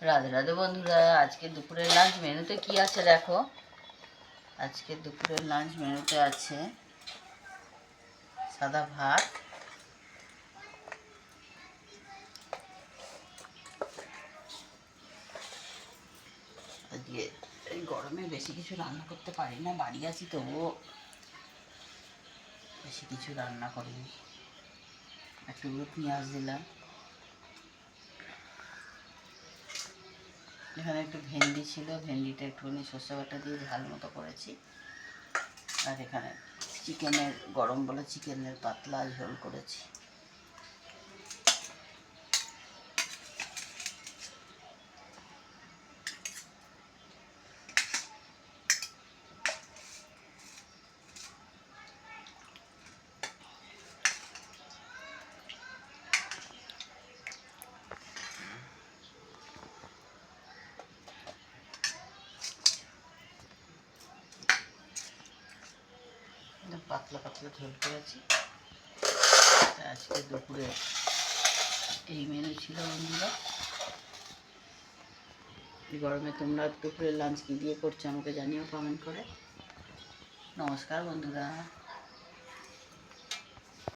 রাধে রাধে বন্ধুরা, আজকে দুপুরের লাঞ্চ মেনুতে কি আছে দেখো। আজকে দুপুরের লাঞ্চ মেনুতে আছে সাদা ভাত, আজকে এই গরমে বেশি কিছু রান্না করতে পারি না, বাড়ি আছি তবুও বেশি কিছু রান্না করিনি। একটু পেঁয়াজ দিলাম, এখানে একটু ভেন্ডি ছিল, ভেন্ডিটা একটুখানি সর্ষে বাটা দিয়ে ঝাল মতো করেছি। আর এখানে চিকেনের, গরম বলে চিকেনের পাতলা ঝোল করেছি। পাতলা পাতলা ঝোল করেছি। আজকে দুপুরে এই মেনু ছিল বন্ধুরা। গরমে তোমরা দুপুরের লাঞ্চ কী দিয়ে করছো আমাকে জানিও কমেন্ট করে। নমস্কার বন্ধুরা।